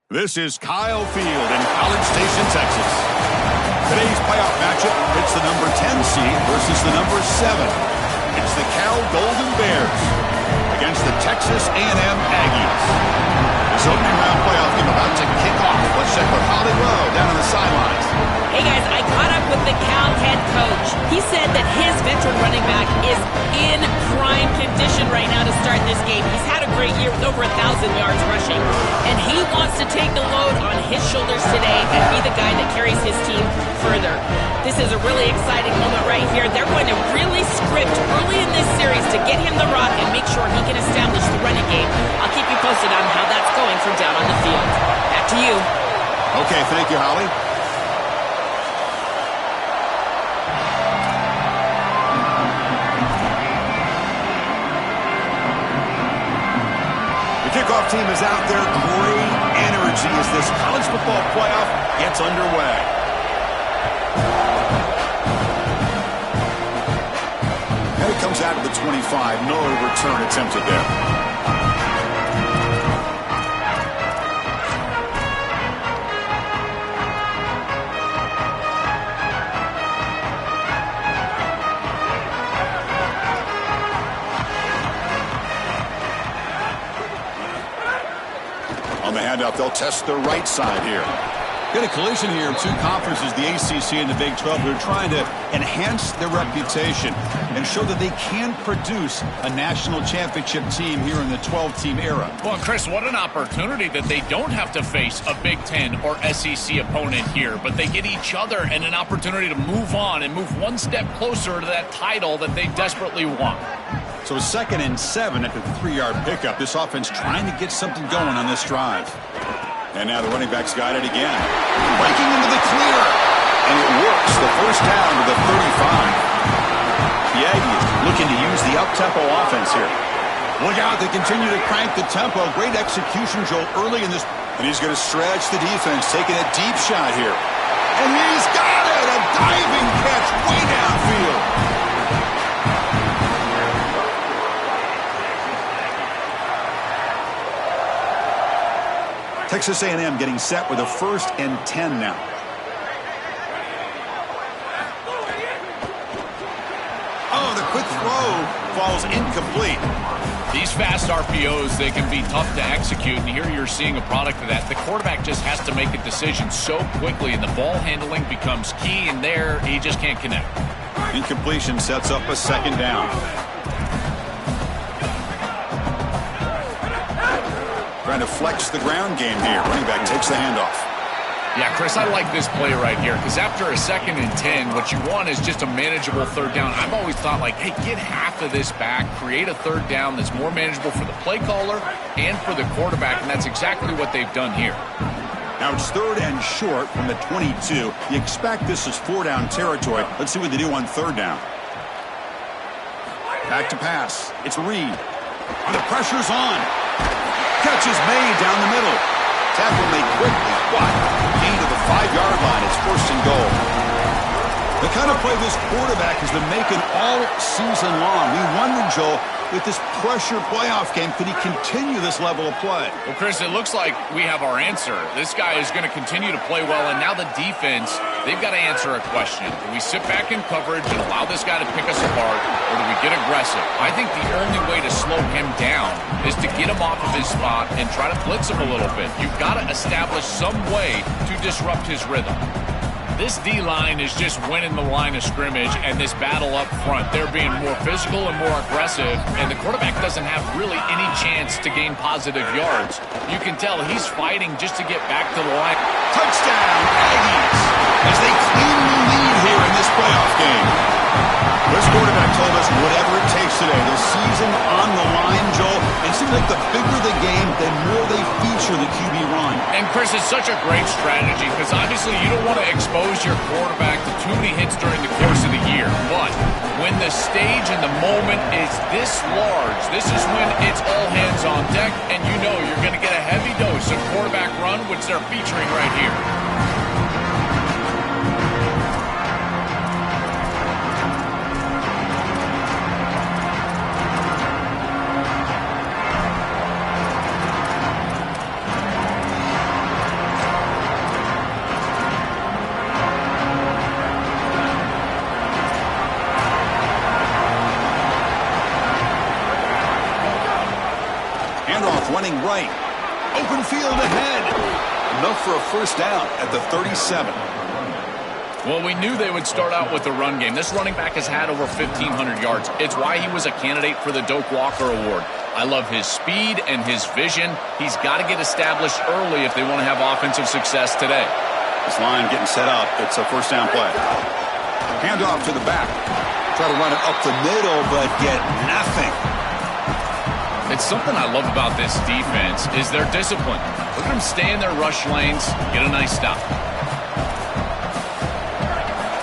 This is Kyle Field in College Station, Texas. Today's playoff matchup hits the number 10 seed versus the number 7. It's the Cal Golden Bears against the Texas A&M Aggies. This opening round playoff game about to kick off. Let's check with Holly Rowe down on the sidelines. Hey guys, I caught up with the Cal head coach. He said that his veteran running back is in prime condition right now to start this game. He's had a great year with over 1,000 yards rushing, and he wants to take the load on his shoulders today and be the guy that carries his team further. This is a really exciting moment right here. They're going to really script early in this series to get him the rock and make sure he can establish the running game. I'll keep you posted on how that's going from down on the field. Back to you. Okay, thank you, Holly. The kickoff team is out there. Great energy as this college football playoff gets underway. And it comes out of the 25. No return attempted there. On the handout, they'll test the right side here. Got a collision here of two conferences, the ACC and the Big 12, who are trying to enhance their reputation and show that they can produce a national championship team here in the 12-team era. Well, Chris, what an opportunity that they don't have to face a Big 10 or SEC opponent here, but they get each other and an opportunity to move on and move one step closer to that title that they desperately want. So 2nd and 7 after the 3-yard pickup. This offense trying to get something going on this drive. And now the running back's got it again. Breaking into the clear. And it works. The first down to the 35. The Aggies looking to use the up-tempo offense here. Look out. They continue to crank the tempo. Great execution, Joel, early in this. And he's going to stretch the defense, taking a deep shot here. And he's got it. A diving catch way downfield. Texas A&M getting set with a 1st and 10 now. Oh, the quick throw falls incomplete. These fast RPOs, they can be tough to execute, and here you're seeing a product of that. The quarterback just has to make a decision so quickly, and the ball handling becomes key, and there he just can't connect. Incompletion sets up a 2nd down. Trying to flex the ground game here. Running back takes the handoff. Yeah, Chris, I like this play right here because after a 2nd and 10, what you want is just a manageable 3rd down. I've always thought, like, hey, get half of this back, create a 3rd down that's more manageable for the play caller and for the quarterback, and that's exactly what they've done here. Now it's 3rd and short from the 22. You expect this is 4-down territory. Let's see what they do on 3rd down. Back to pass. It's Reed. The pressure's on. Catch is made down the middle. Tackle made quickly. What? Gain to the 5-yard line. It's 1st and goal. The kind of play this quarterback has been making all season long. We wonder, Joel, with this pressure playoff game, could he continue this level of play? Well, Chris, it looks like we have our answer. This guy is going to continue to play well, and now the defense, they've got to answer a question. Do we sit back in coverage and allow this guy to pick us apart, or do we get aggressive? I think the only way to slow him down is to get him off of his spot and try to blitz him a little bit. You've got to establish some way to disrupt his rhythm. This D-line is just winning the line of scrimmage, and this battle up front, they're being more physical and more aggressive, and the quarterback doesn't have really any chance to gain positive yards. You can tell he's fighting just to get back to the line. Touchdown, Aggies, as they clean the lead here in this playoff game. This quarterback told us whatever it takes today. The season on the line, Joel. It seems like the bigger the game, the more they feature the QB run. And, Chris, it's such a great strategy because obviously you don't want to expose your quarterback to too many hits during the course of the year. But when the stage and the moment is this large, this is when it's all hands on deck, and you know you're going to get a heavy dose of quarterback run, which they're featuring right here. running right. Open field ahead. Enough for a first down at the 37. Well, we knew they would start out with the run game. This running back has had over 1,500 yards. It's why he was a candidate for the Doak Walker Award. I love his speed and his vision. He's got to get established early if they want to have offensive success today. This line getting set up. It's a first down play. Hand off to the back. Try to run it up the middle, but get nothing. It's something I love about this defense is their discipline. Look at them stay in their rush lanes, get a nice stop.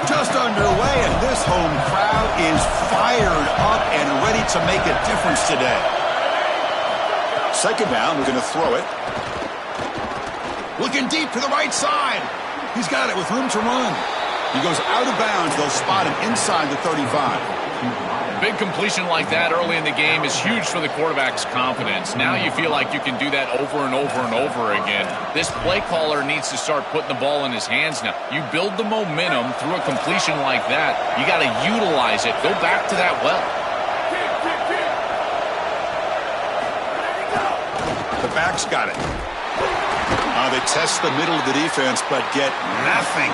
Just underway, and this home crowd is fired up and ready to make a difference today. Second down, we're going to throw it. Looking deep to the right side. He's got it with room to run. He goes out of bounds. They'll spot him inside the 35. Big completion like that early in the game is huge for the quarterback's confidence. Now you feel like you can do that over and over and over again. This play caller needs to start putting the ball in his hands now. You build the momentum through a completion like that. You got to utilize it. Go back to that well. The back's got it. They test the middle of the defense, but get nothing.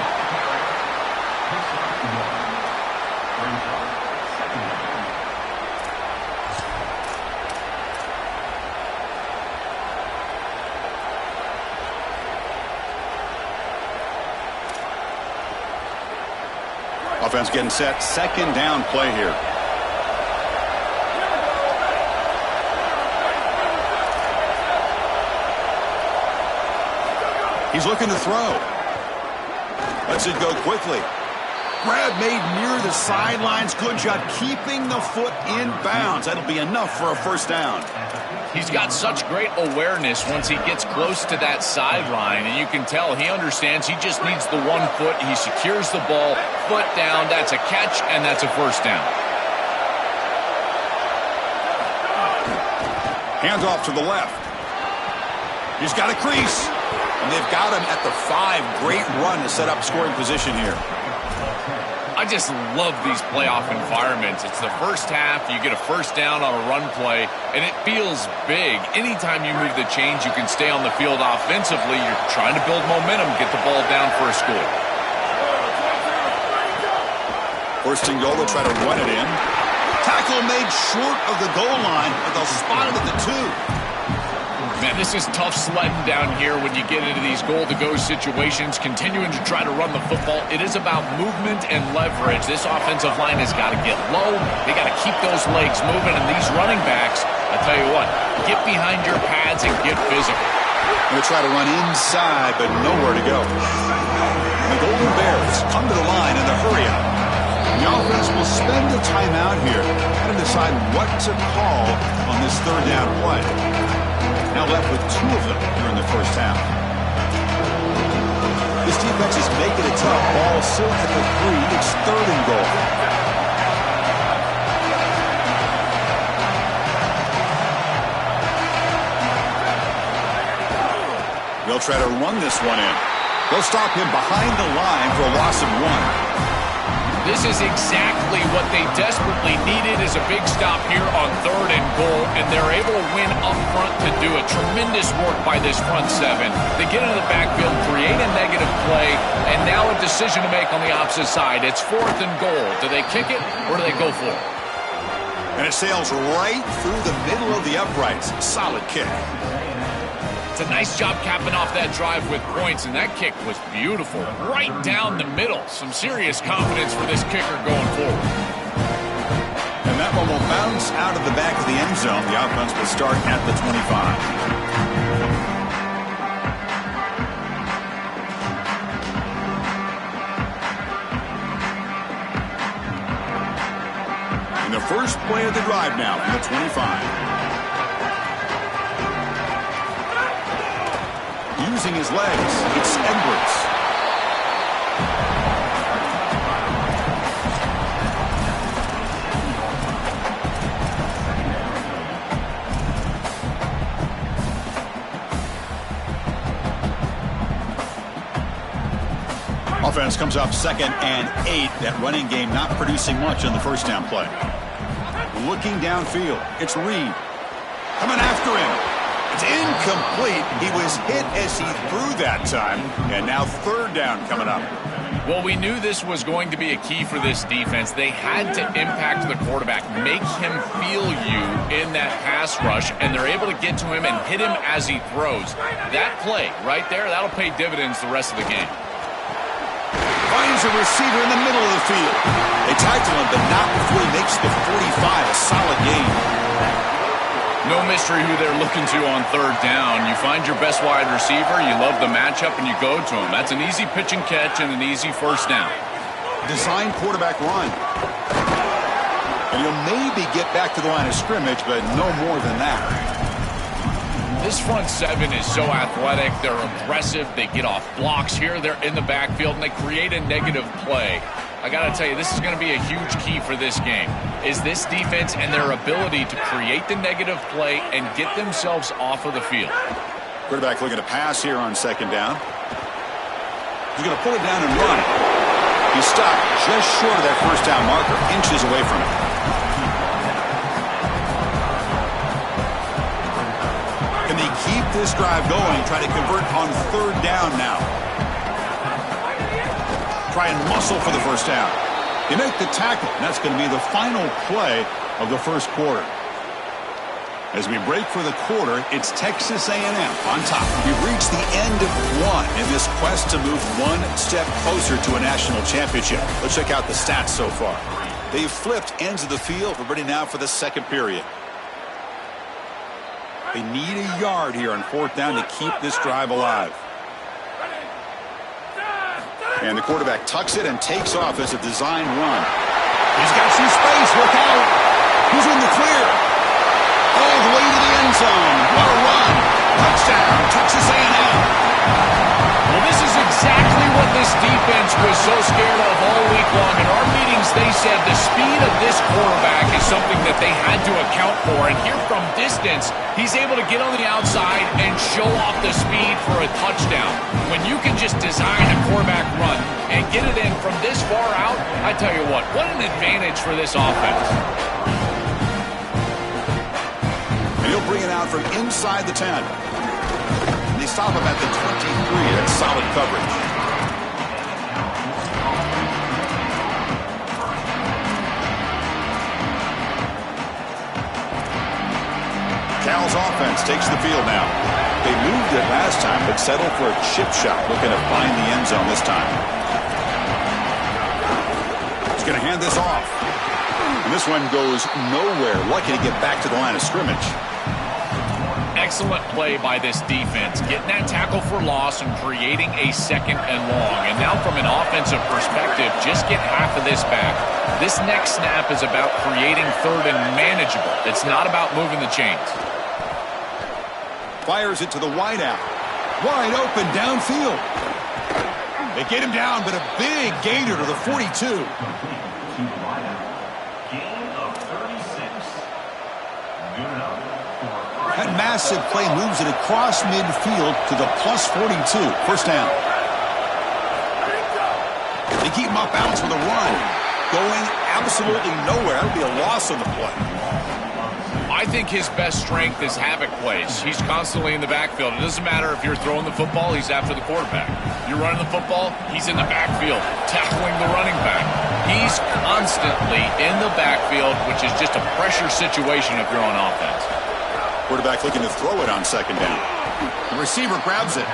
Offense getting set. Second down play here. He's looking to throw. Lets it go quickly. Grab made near the sidelines. Good job keeping the foot in bounds. That'll be enough for a first down. He's got such great awareness once he gets close to that sideline, and you can tell he understands he just needs the 1 foot. He secures the ball, foot down. That's a catch, and that's a first down. Hands off to the left. He's got a crease. And they've got him at the 5. Great run to set up scoring position here. I just love these playoff environments. It's the first half. You get a first down on a run play, and it feels big. Anytime you move the chains, you can stay on the field offensively. You're trying to build momentum, get the ball down for a score. First and goal, they'll try to run it in. Tackle made short of the goal line, but they'll spot it at the 2. Man, this is tough sledding down here when you get into these goal-to-go situations, continuing to try to run the football. It is about movement and leverage. This offensive line has got to get low. They got to keep those legs moving, and these running backs, I tell you what, get behind your pads and get physical. Going to try to run inside, but nowhere to go. The Golden Bears come to the line in the hurry-up. The offense will spend the timeout here and decide what to call on this third down play. Now left with 2 of them here in the first half. This defense is making it tough. Ball still at the 3. It's 3rd and goal. They'll try to run this one in. They'll stop him behind the line for a loss of 1. This is exactly what they desperately needed is a big stop here on 3rd and goal, and they're able to win up front to do it. Tremendous work by this front 7. They get into the backfield, create a negative play, and now a decision to make on the opposite side. It's 4th and goal. Do they kick it or do they go for it? And it sails right through the middle of the uprights. Solid kick. It's a nice job capping off that drive with points, and that kick was beautiful. Right down the middle. Some serious confidence for this kicker going forward. And that one will bounce out of the back of the end zone. The offense will start at the 25. And the first play of the drive now from the 25. Using his legs, it's Edwards. Offense comes up 2nd and 8. That running game not producing much on the first down play. Looking downfield, it's Reed. Coming after him. It's incomplete. He was hit as he threw that time. And now third down coming up. Well, we knew this was going to be a key for this defense. They had to impact the quarterback, make him feel you in that pass rush, and they're able to get to him and hit him as he throws. That play right there, that'll pay dividends the rest of the game. Finds a receiver in the middle of the field. They tackle him, but not before he makes the 45, a solid gain. No mystery who they're looking to on third down. You find your best wide receiver, you love the matchup, and you go to him. That's an easy pitch and catch and an easy first down. Design quarterback run. And he'll maybe get back to the line of scrimmage, but no more than that. This front seven is so athletic. They're aggressive. They get off blocks here. They're in the backfield, and they create a negative play. I got to tell you, this is going to be a huge key for this game, is this defense and their ability to create the negative play and get themselves off of the field. Quarterback looking to pass here on second down. He's going to pull it down and run. He stopped just short of that first down marker, inches away from it. Can they keep this drive going, try to convert on third down now? Try and muscle for the first down. They make the tackle, and that's going to be the final play of the first quarter. As we break for the quarter, it's Texas A&M on top. We've reached the end of one in this quest to move one step closer to a national championship. Let's check out the stats so far. They've flipped ends of the field. We're ready now for the second period. They need a yard here on fourth down to keep this drive alive. And the quarterback tucks it and takes off as a design run. He's got some space. Look out. Who's in the clear? All the way to the end zone. What a run. Touchdown, Texas A&M. Well, this is exactly what this defense was so scared of all week long. In our meetings, they said the speed of this quarterback is something that they had to account for. And here from distance, he's able to get on the outside and show off the speed for a touchdown. When you can just design a quarterback run and get it in from this far out, I tell you what an advantage for this offense. And he'll bring it out from inside the 10. They stop him at the 23. That's solid coverage. Cal's offense takes the field now. They moved it last time, but settled for a chip shot, looking to find the end zone this time. He's going to hand this off. And this one goes nowhere. Lucky to get back to the line of scrimmage. Excellent play by this defense, getting that tackle for loss and creating a second and long. And now from an offensive perspective, just get half of this back. This next snap is about creating third and manageable. It's not about moving the chains. Fires it to the wideout. Wide open downfield. They get him down, but a big gainer to the 42. That massive play moves it across midfield to the plus 42. First down. They keep him up bounds with a run. Going absolutely nowhere. That would be a loss on the play. I think his best strength is havoc plays. He's constantly in the backfield. It doesn't matter if you're throwing the football, he's after the quarterback. You're running the football, he's in the backfield, tackling the running back. He's constantly in the backfield, which is just a pressure situation if you're on offense. Quarterback looking to throw it on second down. The receiver grabs it.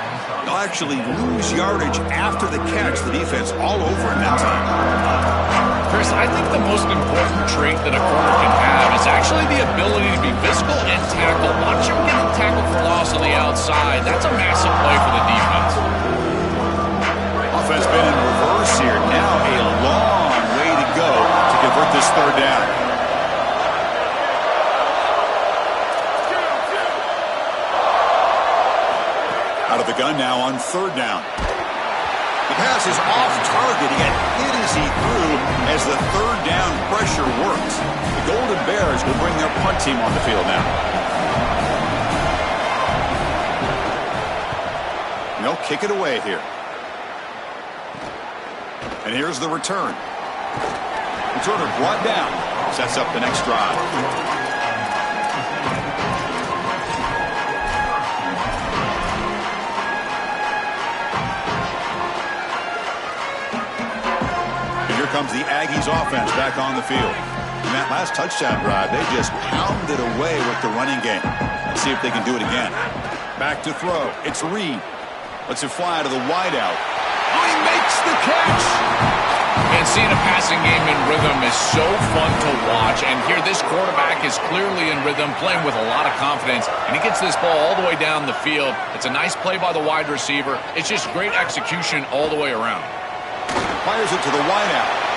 They'll actually lose yardage after the catch. The defense all over him that time. Chris, I think the most important trait that a corner can have is actually the ability to be physical and tackle. Watch him get a tackle for loss on the outside. That's a massive play for the defense. Offense been in reverse here. Now a long way to go to convert this third down. Out of the gun now on third down. The pass is off target. He got hit as he threw as the third down pressure works. The Golden Bears will bring their punt team on the field now. And they'll kick it away here. And here's the return. Returner brought down. Sets up the next drive. comes the Aggies offense back on the field. In that last touchdown drive, they just pounded away with the running game. Let's see if they can do it again. Back to throw. It's Reed. Lets it fly to the wideout. Oh, he makes the catch! And seeing a passing game in rhythm is so fun to watch. And here, this quarterback is clearly in rhythm, playing with a lot of confidence. And he gets this ball all the way down the field. It's a nice play by the wide receiver. It's just great execution all the way around. Fires it to the wideout.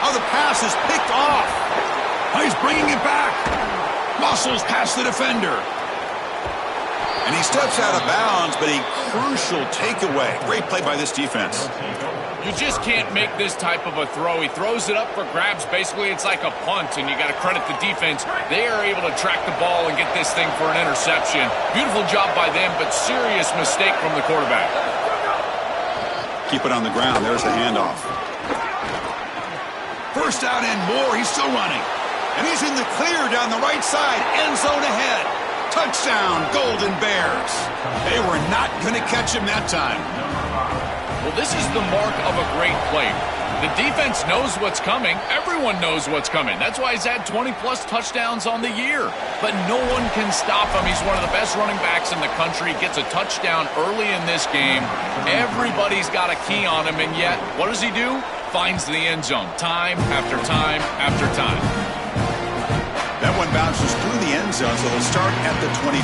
Oh, the pass is picked off. Oh, he's bringing it back. Muscles past the defender. And he steps out of bounds, but a crucial takeaway. Great play by this defense. You just can't make this type of a throw. He throws it up for grabs. Basically, it's like a punt, and you got to credit the defense. They are able to track the ball and get this thing for an interception. Beautiful job by them, but serious mistake from the quarterback. Keep it on the ground. There's the handoff. First out and more. He's still running. And he's in the clear down the right side. End zone ahead. Touchdown, Golden Bears. They were not going to catch him that time. Well, this is the mark of a great player. The defense knows what's coming. Everyone knows what's coming. That's why he's had 20-plus touchdowns on the year. But no one can stop him. He's one of the best running backs in the country. Gets a touchdown early in this game. Everybody's got a key on him, and yet, what does he do? Finds the end zone time after time after time. That one bounces through the end zone, so they'll start at the 25.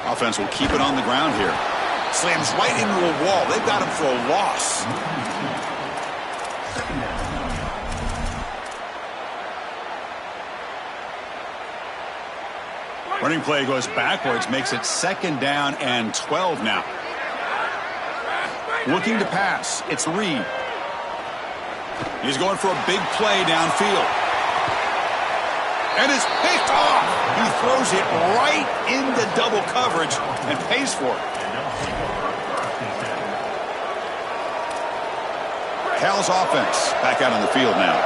Offense will keep it on the ground here. Slams right into a wall. They've got him for a loss. Running play goes backwards, makes it second down and 12 now. Looking to pass. It's Reed. He's going for a big play downfield. And it's picked off. He throws it right into double coverage and pays for it. Cal's offense back out on the field now.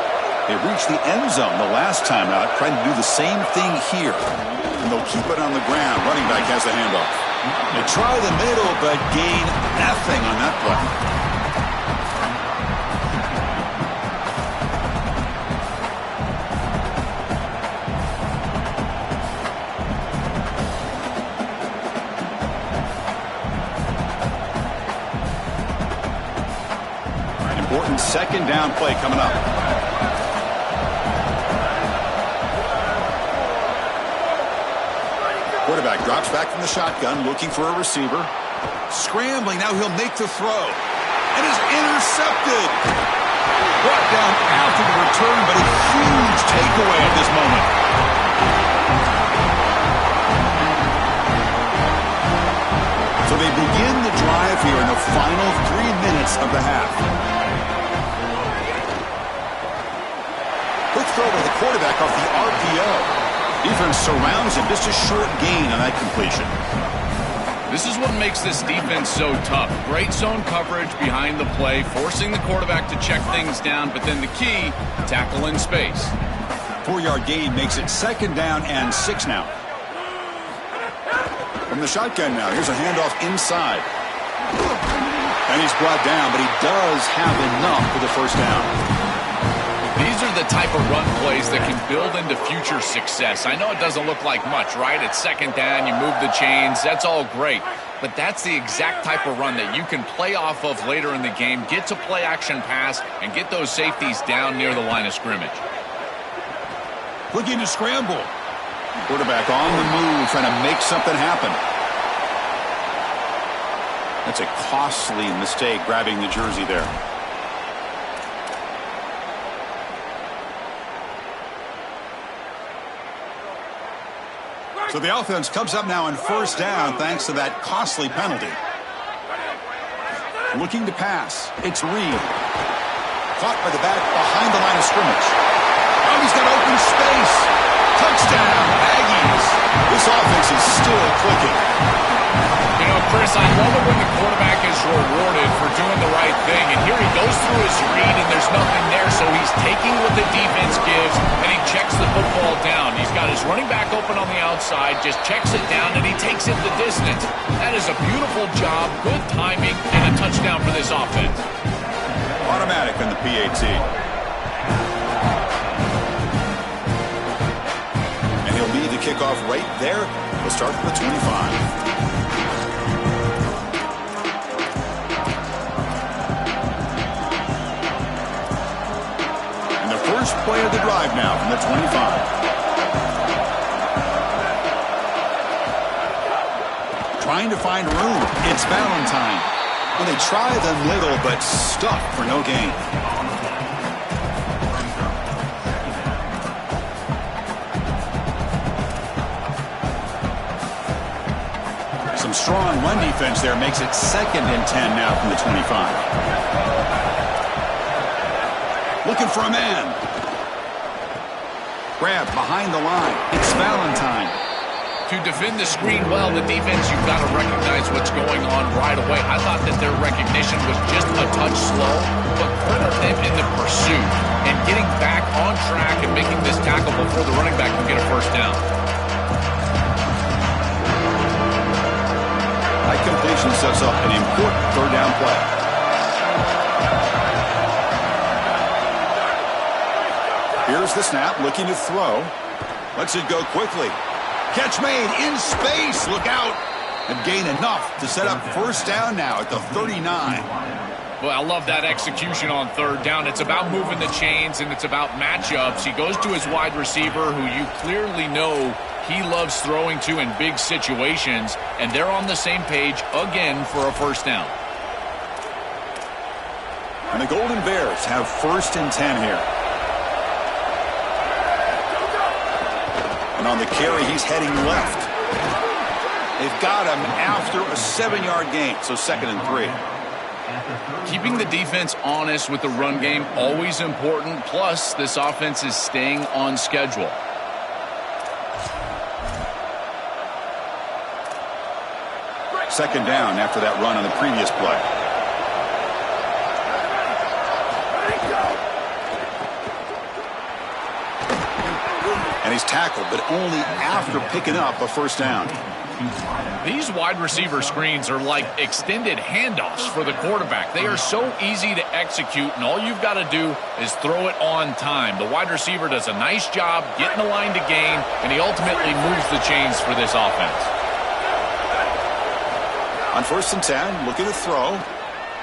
They reached the end zone the last time out, trying to do the same thing here. And they'll keep it on the ground. Running back has the handoff. They try the middle, but gain nothing on that play. Important second down play coming up. Quarterback drops back from the shotgun, looking for a receiver. Scrambling, now he'll make the throw. And is intercepted. Brought down after the return, but a huge takeaway at this moment. So they begin the drive here in the final 3 minutes of the half. Quick throw to the quarterback off the RPO. Defense surrounds him. Just a short gain on that completion. This is what makes this defense so tough. Great zone coverage behind the play, forcing the quarterback to check things down, but then the key, tackle in space. 4-yard gain makes it second down and 6 now. From the shotgun now, here's a handoff inside. And he's brought down, but he does have enough for the first down. These are the type of run plays that can build into future success. I know it doesn't look like much, right? It's second down, you move the chains, that's all great. But that's the exact type of run that you can play off of later in the game, get to play action pass, and get those safeties down near the line of scrimmage. Looking to scramble. Quarterback on the move, trying to make something happen. That's a costly mistake, grabbing the jersey there. So the offense comes up now on first down thanks to that costly penalty. Looking to pass. It's Reed. Caught by the back behind the line of scrimmage. Oh, he's got open space. Touchdown, Aggies. This offense is still clicking. You know, Chris, I love it when the quarterback is rewarded for doing the right thing. And here he goes through his read, and there's nothing there. So he's taking what the defense gives, and he checks the football down. He's got his running back open on the outside, just checks it down, and he takes it the distance. That is a beautiful job, good timing, and a touchdown for this offense. Automatic on the PAT. And he'll lead the kickoff right there. We'll start from the 25. First play of the drive now from the 25. Trying to find room. It's Valentine. Well, they try the middle, but stuck for no gain. Some strong run defense there makes it 2nd and 10 now from the 25. Looking for a man. Grab behind the line. It's Valentine. To defend the screen well, the defense, you've got to recognize what's going on right away. I thought that their recognition was just a touch slow, but credit them in the pursuit and getting back on track and making this tackle before the running back can get a first down. That completion sets up an important 3rd down play. Here's the snap, looking to throw. Lets it go quickly. Catch made in space. Look out. And gain enough to set up first down now at the 39. Well, I love that execution on 3rd down. It's about moving the chains, and it's about matchups. He goes to his wide receiver, who you clearly know he loves throwing to in big situations, and they're on the same page again for a first down. And the Golden Bears have 1st and 10 here. And on the carry, he's heading left. They've got him after a 7-yard gain, so 2nd and 3. Keeping the defense honest with the run game, always important. Plus, this offense is staying on schedule. Second down after that run on the previous play. And he's tackled, but only after picking up a first down. These wide receiver screens are like extended handoffs for the quarterback. They are so easy to execute, and all you've got to do is throw it on time. The wide receiver does a nice job getting the line to gain, and he ultimately moves the chains for this offense. On 1st and 10, looking to throw,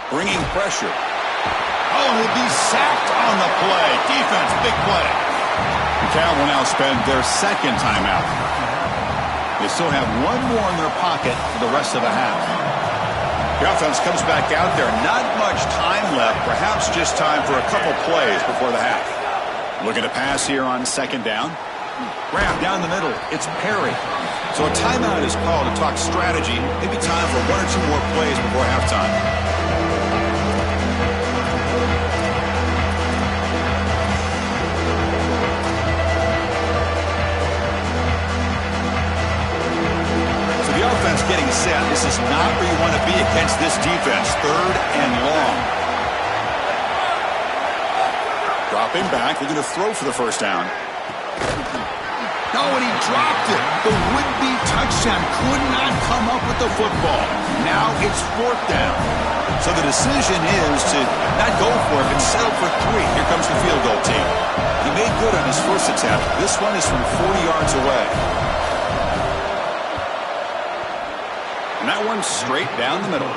bringing pressure. Oh, he'll be sacked on the play. Defense, big play. The Cal will now spend their 2nd timeout. They still have one more in their pocket for the rest of the half. The offense comes back out there. Not much time left. Perhaps just time for a couple plays before the half. Looking to pass here on 2nd down. Grab down the middle. It's Perry. So a timeout is called to talk strategy. Maybe time for 1 or 2 more plays before halftime. Offense getting set. This is not where you want to be against this defense. 3rd and long. Dropping back, looking to throw for the first down. No, and he dropped it. The would-be touchdown could not come up with the football. Now it's 4th down. So the decision is to not go for it, but settle for 3. Here comes the field goal team. He made good on his first attempt. This one is from 40 yards away. And that one's straight down the middle.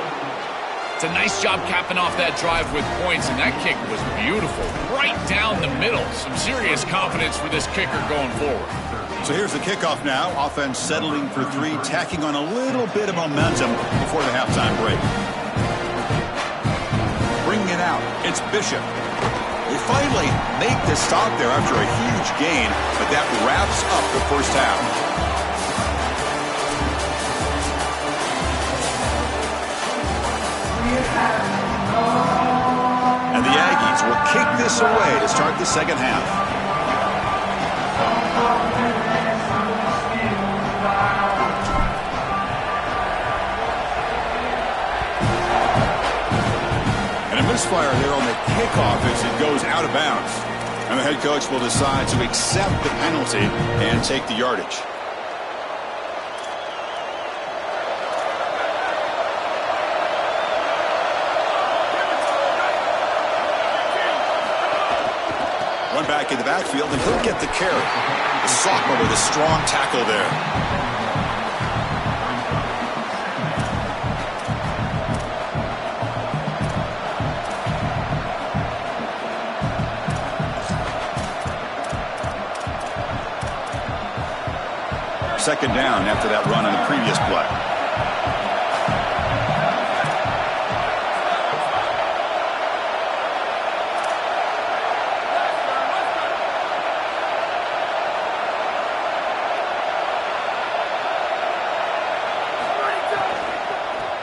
It's a nice job capping off that drive with points, and that kick was beautiful. Right down the middle. Some serious confidence for this kicker going forward. So here's the kickoff now. Offense settling for 3, tacking on a little bit of momentum before the halftime break. Bringing it out, it's Bishop. They finally make the stop there after a huge gain, but that wraps up the first half. And the Aggies will kick this away to start the 2nd half. misfire there on the kickoff as it goes out of bounds. And the head coach will decide to accept the penalty and take the yardage. Run back in the backfield, and he'll get the carry. The sophomore with a strong tackle there. Second down after that run on the previous play.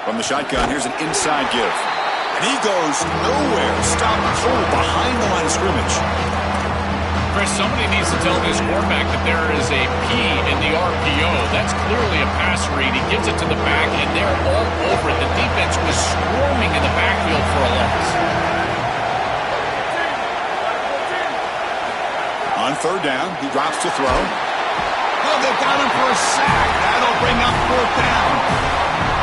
From the shotgun, here's an inside give. And he goes nowhere. Stop cold behind the line of scrimmage. Chris, somebody needs to tell this quarterback that there is a P in the RPO. That's clearly a pass read. He gives it to the back, and they're all over it. The defense was swarming in the backfield for a loss. On third down, he drops to throw. Oh, they've got him for a sack. That'll bring up fourth down.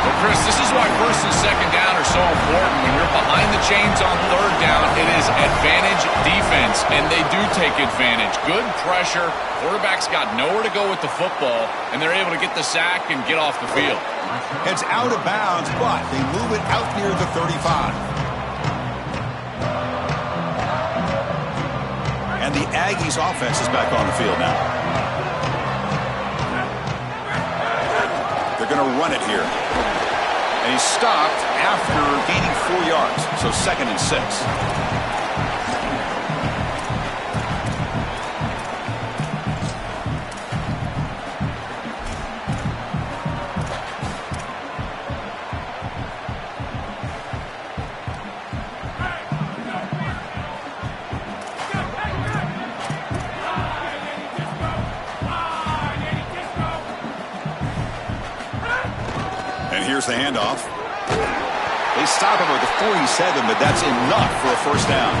Well, Chris, this is why first and second down are so important. When you're behind the chains on third down, it is advantage defense, and they do take advantage. Good pressure. Quarterback's got nowhere to go with the football, and they're able to get the sack and get off the field. It's out of bounds, but they move it out near the 35. And the Aggies offense is back on the field now. They're going to run it here. And he's stopped after gaining 4 yards. So 2nd and 6. Here's the handoff. They stop him at the 47, but that's enough for a first down.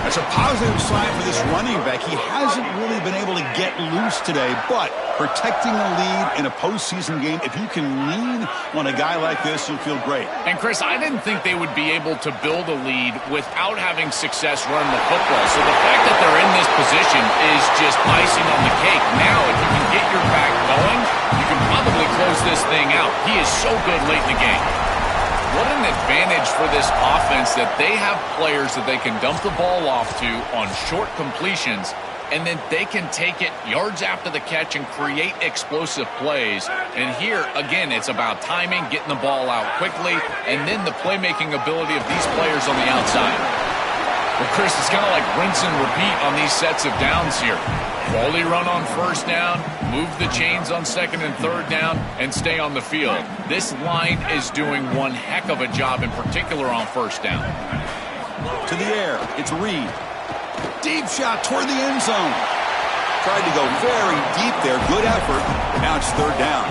That's a positive sign for this running back. He hasn't really been able to get loose today, but protecting a lead in a postseason game, if you can lean on a guy like this, you'll feel great. And, Chris, I didn't think they would be able to build a lead without having success running the football. So the fact that they're in this position is just icing on the cake. Now, if you can get your back going, you can probably close this thing out. He is so good late in the game. What an advantage for this offense that they have players that they can dump the ball off to on short completions, and then they can take it yards after the catch and create explosive plays. And here, again, it's about timing, getting the ball out quickly, and then the playmaking ability of these players on the outside. Well, Chris, it's kind of like rinse and repeat on these sets of downs here. Quality run on first down, move the chains on second and third down, and stay on the field. This line is doing one heck of a job, in particular on first down. To the air, it's Reed. Deep shot toward the end zone. Tried to go very deep there. Good effort. Now it's third down.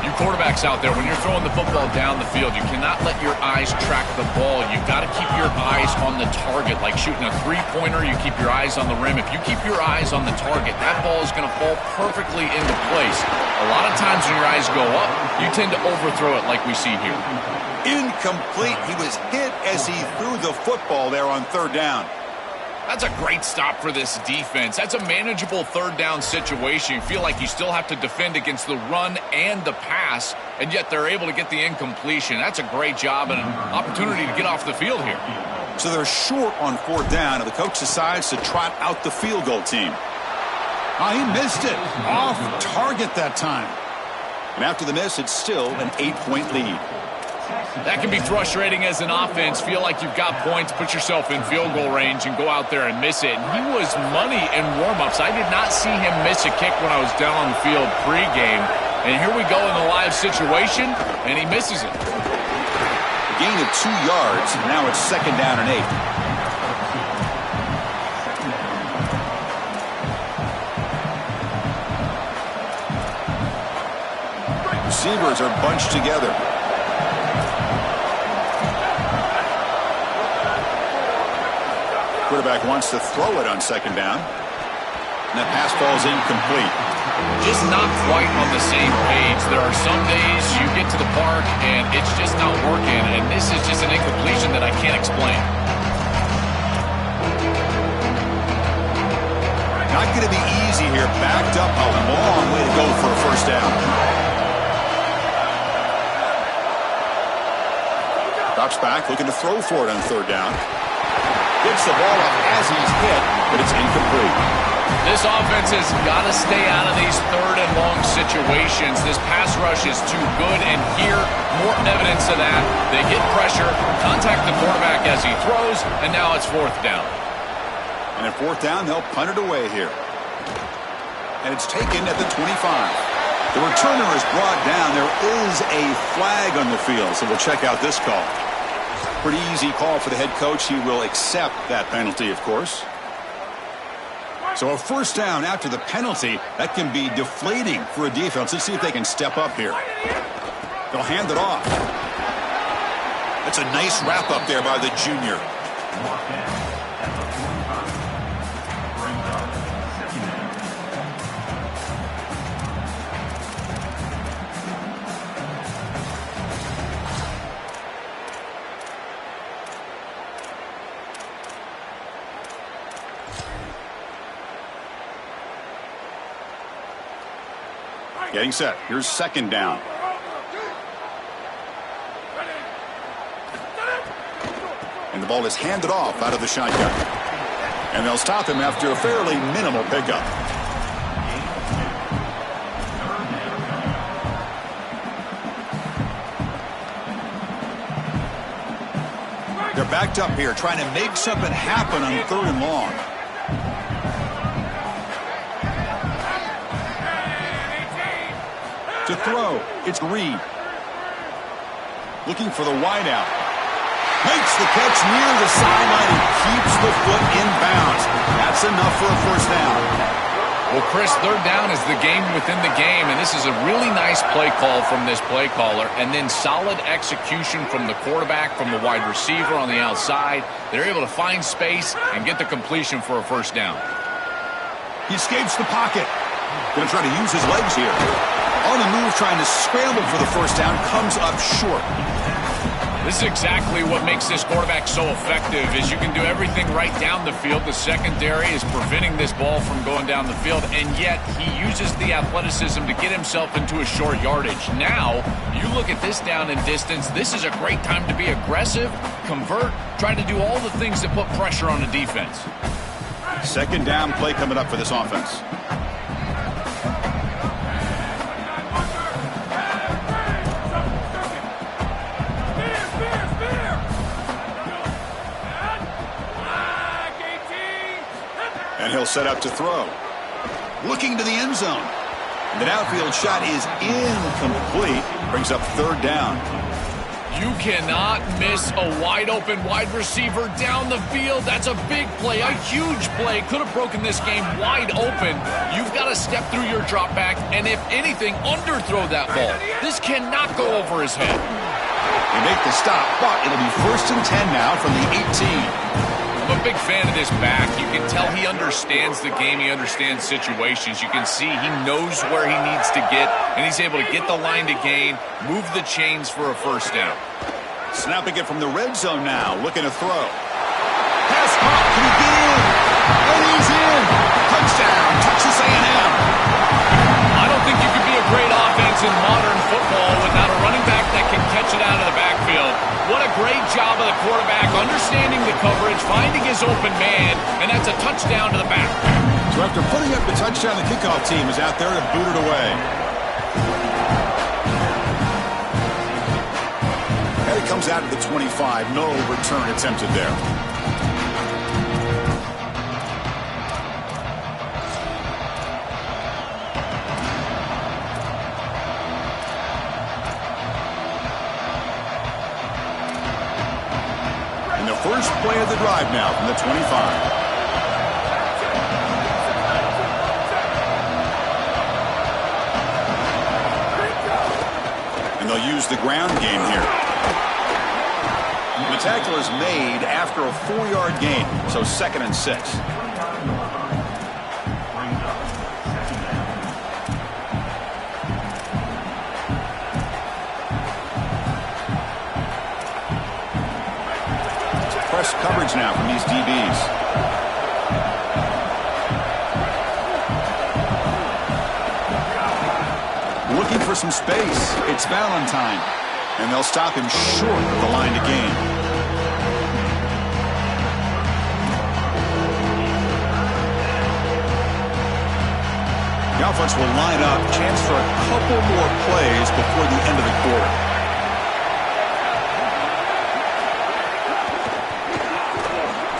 You quarterbacks out there, when you're throwing the football down the field, you cannot let your eyes track the ball. You've got to keep your eyes on the target. Like shooting a three-pointer, you keep your eyes on the rim. If you keep your eyes on the target, that ball is going to fall perfectly into place. A lot of times when your eyes go up, you tend to overthrow it like we see here. Incomplete. He was hit as he threw the football there on third down. That's a great stop for this defense. That's a manageable third down situation. You feel like you still have to defend against the run and the pass, and yet they're able to get the incompletion. That's a great job and an opportunity to get off the field here. So they're short on fourth down, and the coach decides to trot out the field goal team. Oh, he missed it. Off target that time. And after the miss, it's still an 8-point lead. That can be frustrating as an offense. Feel like you've got points, put yourself in field goal range, and go out there and miss it. And he was money in warm-ups. I did not see him miss a kick when I was down on the field pregame. And here we go in the live situation, and he misses it. A gain of 2 yards. Now it's second down and 8. Receivers are bunched together. quarterback wants to throw it on second down. And that pass falls incomplete. Just not quite on the same page. There are some days you get to the park and it's just not working, and this is just an incompletion that I can't explain. Not going to be easy here. Backed up, a long way to go for a first down. Drops back, looking to throw for it on third down. Gets the ball up as he's hit, but it's incomplete. This offense has got to stay out of these third and long situations. This pass rush is too good, and here, more evidence of that. They get pressure, contact the quarterback as he throws, and now it's fourth down. And at fourth down, they'll punt it away here. And it's taken at the 25. The returner is brought down. There is a flag on the field, so we'll check out this call. Pretty easy call for the head coach. He will accept that penalty, of course. So a first down after the penalty, that can be deflating for a defense. Let's see if they can step up here. They'll hand it off. That's a nice wrap up there by the junior. Getting set. Here's second down. And the ball is handed off out of the shotgun. And they'll stop him after a fairly minimal pickup. They're backed up here, trying to make something happen on third and long. To throw, it's Reed. Looking for the wideout. Makes the catch near the sideline and keeps the foot in bounds. That's enough for a first down. Well, Chris, third down is the game within the game, and this is a really nice play call from this play caller, and then solid execution from the quarterback, from the wide receiver on the outside. They're able to find space and get the completion for a first down. He escapes the pocket. Going to try to use his legs here. On the move, trying to scramble for the first down, comes up short. This is exactly what makes this quarterback so effective, is you can do everything right down the field. The secondary is preventing this ball from going down the field, and yet he uses the athleticism to get himself into a short yardage. Now, you look at this down and distance, this is a great time to be aggressive, convert, try to do all the things that put pressure on the defense. Second down play coming up for this offense. And he'll set up to throw. Looking to the end zone. The downfield shot is incomplete. Brings up third down. You cannot miss a wide-open wide receiver down the field. That's a big play, a huge play. Could have broken this game wide open. You've got to step through your drop back, and if anything, underthrow that ball. This cannot go over his head. They make the stop, but it'll be 1st and 10 now from the 18. I'm a big fan of this back. You can tell he understands the game. He understands situations. You can see he knows where he needs to get, and he's able to get the line to gain, move the chains for a first down. Snapping it from the red zone now, looking to throw. Pass caught, can he get in? And he's in! Touchdown, Texas A&M. I don't think you could be a great offense in modern football without a running back that can catch it out of the backfield. What a great job of the quarterback, understanding the coverage, finding his open man, and that's a touchdown to the back. So after putting up the touchdown, the kickoff team is out there to boot it away. And it comes out of the 25. No return attempted there. First play of the drive now from the 25. And they'll use the ground game here. The tackle is made after a 4-yard gain, so 2nd and 6. Press coverage now from these DBs. Looking for some space. It's Valentine. And they'll stop him short of the line to gain. The offense will line up. Chance for a couple more plays before the end of the quarter.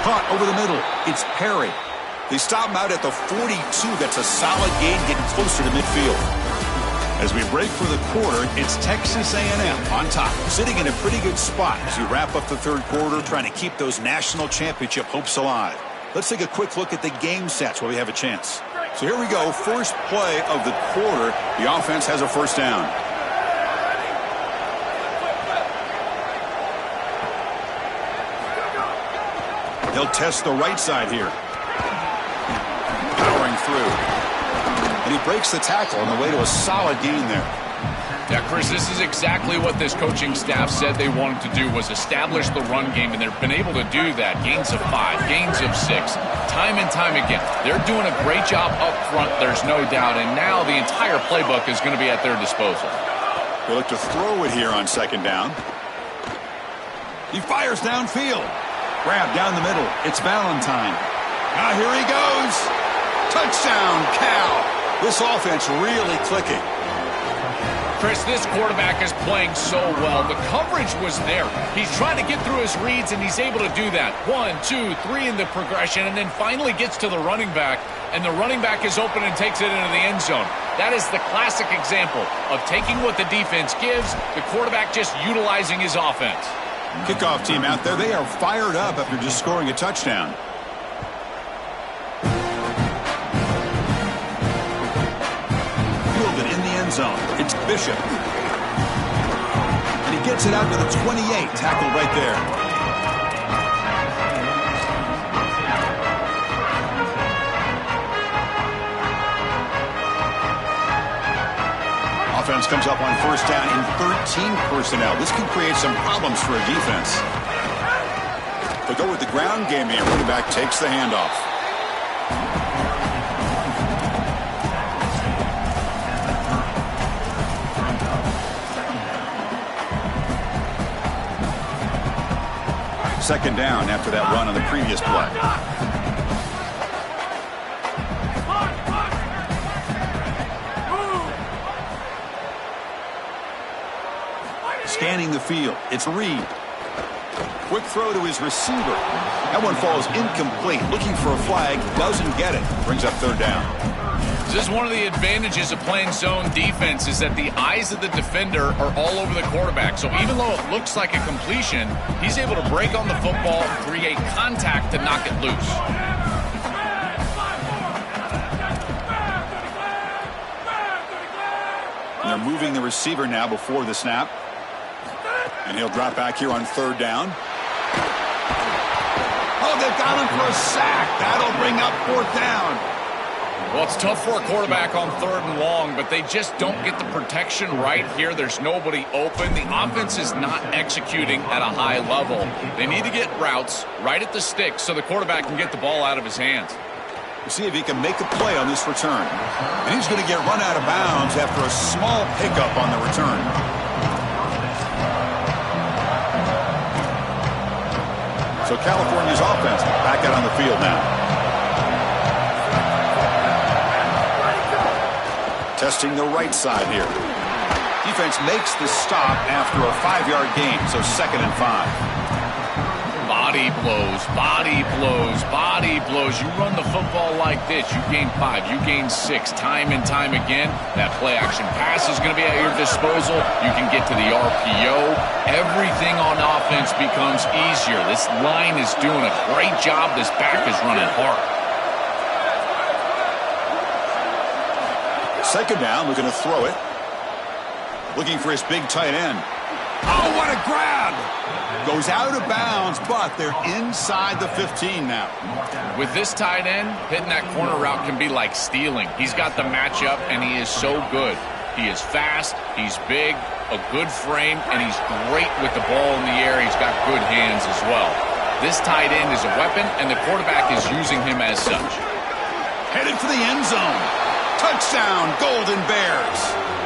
Caught over the middle. It's Perry. They stop him out at the 42. That's a solid gain, getting closer to midfield. As we break for the quarter, it's Texas A&M on top, sitting in a pretty good spot as we wrap up the third quarter, trying to keep those national championship hopes alive. Let's take a quick look at the game stats while we have a chance. So here we go, first play of the quarter. The offense has a first down. They'll test the right side here. Powering through. And he breaks the tackle on the way to a solid gain there. Yeah, Chris, this is exactly what this coaching staff said they wanted to do, was establish the run game, and they've been able to do that. Gains of 5, gains of 6, time and time again. They're doing a great job up front, there's no doubt, and now the entire playbook is going to be at their disposal. They look to throw it here on 2nd down. He fires downfield. Grab down the middle. It's Valentine. Now here he goes. Touchdown, Cal. This offense really clicking. Chris, this quarterback is playing so well. The coverage was there. He's trying to get through his reads, and he's able to do that. 1, 2, 3 in the progression, and then finally gets to the running back, and the running back is open and takes it into the end zone. That is the classic example of taking what the defense gives, the quarterback just utilizing his offense. Kickoff team out there, they are fired up after just scoring a touchdown. Fielded in the end zone. It's Bishop. And he gets it out to the 28, tackled right there. Offense comes up on first down in 13 personnel. This can create some problems for a defense. They go with the ground game here. Running back takes the handoff. Second down after that run on the previous play. Scanning the field. It's Reed. Quick throw to his receiver. That one falls incomplete. Looking for a flag. Doesn't get it. Brings up third down. This is one of the advantages of playing zone defense, is that the eyes of the defender are all over the quarterback. So even though it looks like a completion, he's able to break on the football and create contact to knock it loose. And they're moving the receiver now before the snap. And he'll drop back here on third down. Oh, they've got him for a sack. That'll bring up fourth down. Well, it's tough for a quarterback on 3rd and long, but they just don't get the protection right here. There's nobody open. The offense is not executing at a high level. They need to get routes right at the stick so the quarterback can get the ball out of his hands. We'll see if he can make a play on this return. And he's going to get run out of bounds after a small pickup on the return. So California's offense back out on the field now. Testing the right side here. Defense makes the stop after a 5-yard gain, so 2nd and 5. Body blows, body blows, body blows. You run the football like this, you gain 5, you gain 6, time and time again. That play action pass is going to be at your disposal. You can get to the RPO. Everything on offense becomes easier. This line is doing a great job. This back is running hard. Second down, looking to throw it. Looking for his big tight end. Oh, what a grab! Goes out of bounds, but they're inside the 15 now. With this tight end, hitting that corner route can be like stealing. He's got the matchup, and he is so good. He is fast, he's big, a good frame, and he's great with the ball in the air. He's got good hands as well. This tight end is a weapon, and the quarterback is using him as such. Headed for the end zone. Touchdown, Golden Bears.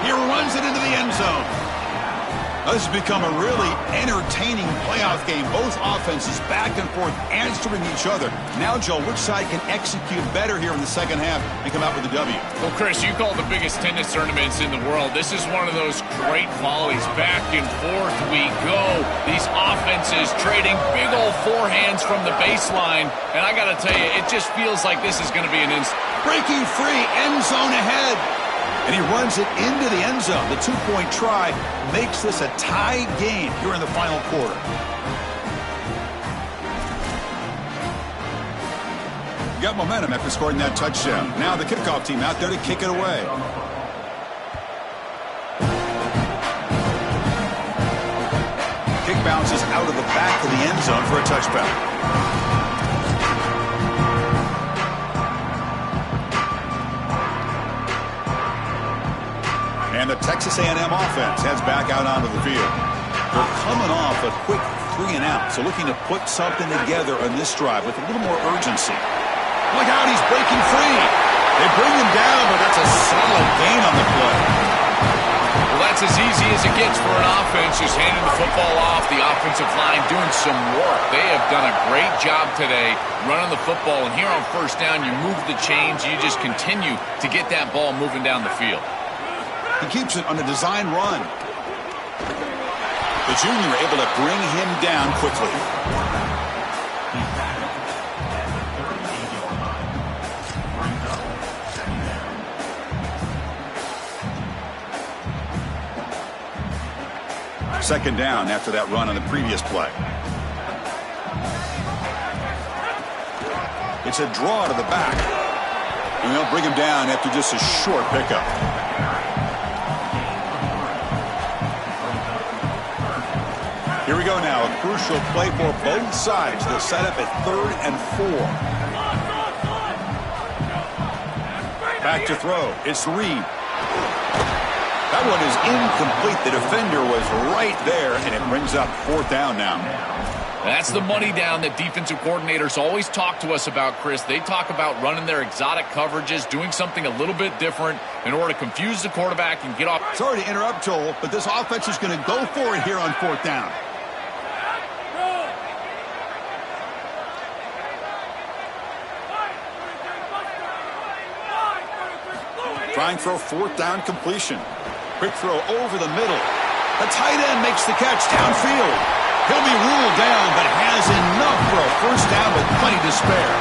He runs it into the end zone. This has become a really entertaining playoff game. Both offenses back and forth answering each other. Now, Joe, which side can execute better here in the second half and come out with a W? Well, Chris, you call the biggest tennis tournaments in the world. This is one of those great volleys. Back and forth we go. These offenses trading big old forehands from the baseline. And I got to tell you, it just feels like this is going to be an instant. Breaking free, end zone ahead. And he runs it into the end zone. The two-point try makes this a tie game here in the final quarter. Got momentum after scoring that touchdown. Now the kickoff team out there to kick it away. Kick bounces out of the back of the end zone for a touchback. And the Texas A&M offense heads back out onto the field. They're coming off a quick 3-and-out, so looking to put something together on this drive with a little more urgency. Look out, he's breaking free. They bring him down, but that's a solid gain on the play. Well, that's as easy as it gets for an offense, just handing the football off. The offensive line doing some work. They have done a great job today running the football, and here on first down, you move the chains. You just continue to get that ball moving down the field. He keeps it on a design run. The junior able to bring him down quickly. Second down after that run on the previous play. It's a draw to the back. And they'll bring him down after just a short pickup. Here we go now, a crucial play for both sides. They'll set up at 3rd and 4. Back to throw. It's Reed. That one is incomplete. The defender was right there, and it brings up 4th down now. That's the money down that defensive coordinators always talk to us about, Chris. They talk about running their exotic coverages, doing something a little bit different in order to confuse the quarterback and get off. Sorry to interrupt, Joel, but this offense is going to go for it here on 4th down. Trying for a 4th down completion. Quick throw over the middle. The tight end makes the catch downfield. He'll be ruled down, but has enough for a 1st down with plenty to spare.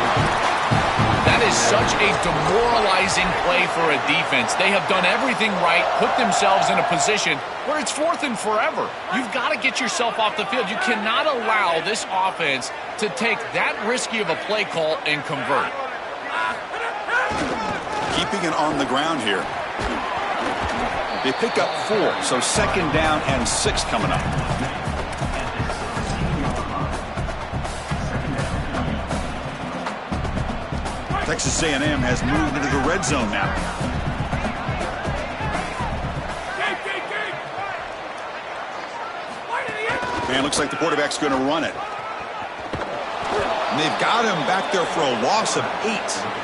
That is such a demoralizing play for a defense. They have done everything right, put themselves in a position where it's 4th and forever. You've got to get yourself off the field. You cannot allow this offense to take that risky of a play call and convert. Keeping it on the ground here. They pick up 4, so 2nd down and 6 coming up. Texas A&M has moved into the red zone now. And looks like the quarterback's going to run it. And they've got him back there for a loss of 8.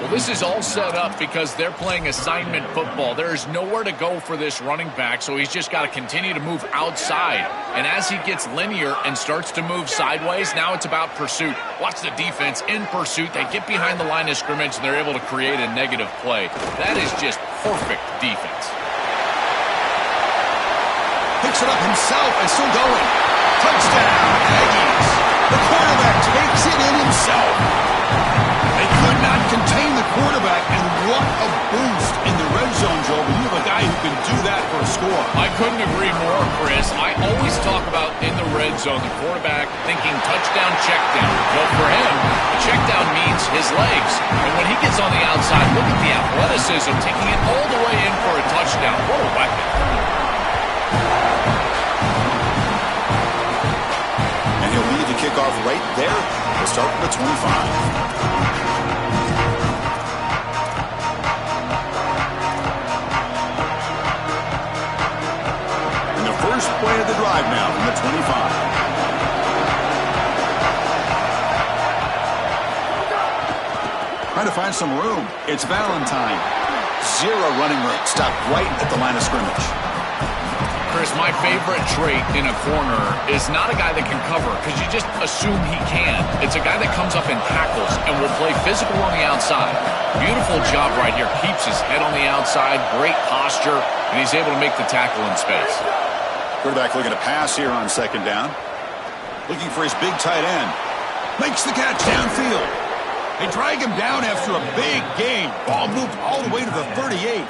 Well, this is all set up because they're playing assignment football. There is nowhere to go for this running back, so he's just got to continue to move outside. And as he gets linear and starts to move sideways, now it's about pursuit. Watch the defense in pursuit. They get behind the line of scrimmage, and they're able to create a negative play. That is just perfect defense. Picks it up himself and still going. Touchdown, Aggies. The quarterback takes it in himself. They could not contain the quarterback, and what a boost in the red zone, Joe. When you have a guy who can do that for a score. I couldn't agree more, Chris. I always talk about in the red zone, the quarterback thinking touchdown, check down. Well, for him, the check down means his legs. And when he gets on the outside, look at the athleticism, taking it all the way in for a touchdown. What a weapon. off right there. We'll start from the 25. First play of the drive now from the 25. Trying to find some room. It's Valentine. Zero running room. Stopped right at the line of scrimmage. Chris, my favorite trait in a corner is not a guy that can cover because you just assume he can. It's a guy that comes up and tackles and will play physical on the outside. Beautiful job right here. Keeps his head on the outside. Great posture. And he's able to make the tackle in space. Quarterback looking to pass here on second down. Looking for his big tight end. Makes the catch downfield. They drag him down after a big gain. Ball moved all the way to the 38.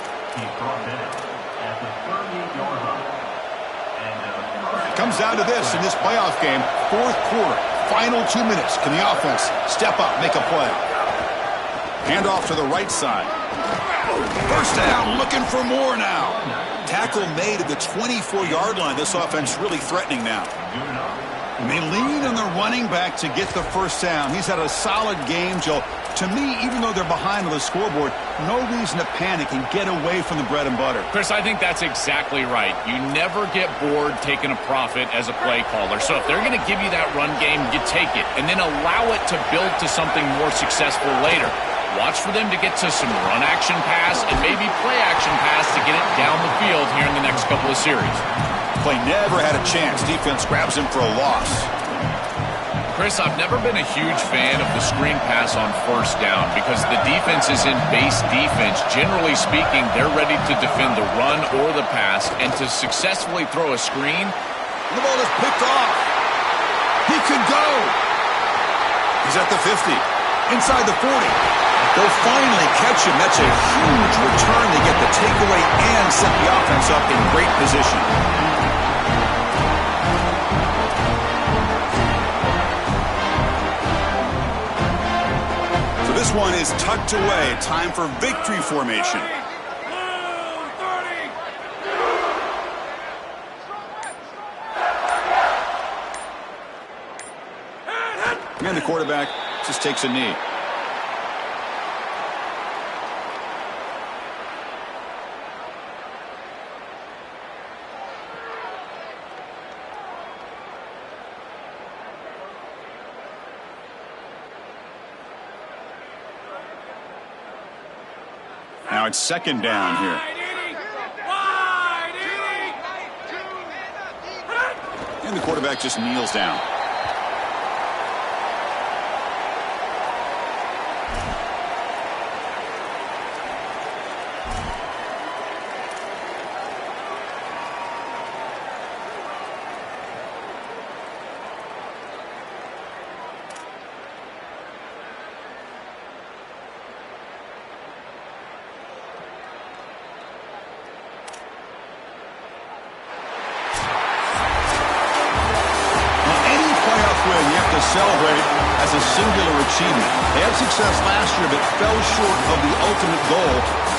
It comes down to this in this playoff game. Fourth quarter, final 2 minutes. Can the offense step up, make a play? Hand off to the right side. First down, looking for more now. Tackle made at the 24-yard line. This offense really threatening now. And they lean on the running back to get the first down. He's had a solid game, Joe. To me, even though they're behind on the scoreboard, no reason to panic and get away from the bread and butter. Chris, I think that's exactly right. You never get bored taking a profit as a play caller. So if they're going to give you that run game, you take it. And then allow it to build to something more successful later. Watch for them to get to some run action pass and maybe play action pass to get it down the field here in the next couple of series. Play never had a chance. Defense grabs him for a loss. Chris, I've never been a huge fan of the screen pass on first down because the defense is in base defense. Generally speaking, they're ready to defend the run or the pass, and to successfully throw a screen. The ball is picked off. He could go. He's at the 50. Inside the 40. They'll finally catch him. That's a huge return. They get the takeaway and set the offense up in great position. So this one is tucked away. Time for victory formation. And the quarterback just takes a knee. Now it's second down here. And the quarterback just kneels down. Celebrate as a singular achievement. They had success last year, but fell short of the ultimate goal.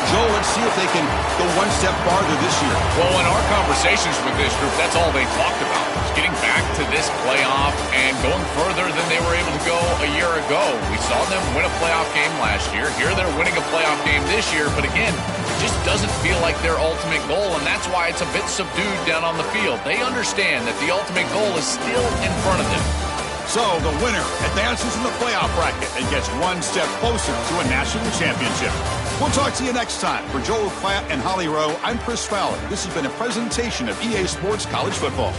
Joe, let's see if they can go one step farther this year. Well, in our conversations with this group, that's all they talked about, was getting back to this playoff and going further than they were able to go a year ago. We saw them win a playoff game last year. Here they're winning a playoff game this year, but again, it just doesn't feel like their ultimate goal, and that's why it's a bit subdued down on the field. They understand that the ultimate goal is still in front of them. So the winner advances in the playoff bracket and gets one step closer to a national championship. We'll talk to you next time. For Joel Klatt and Holly Rowe, I'm Chris Fowler. This has been a presentation of EA Sports College Football.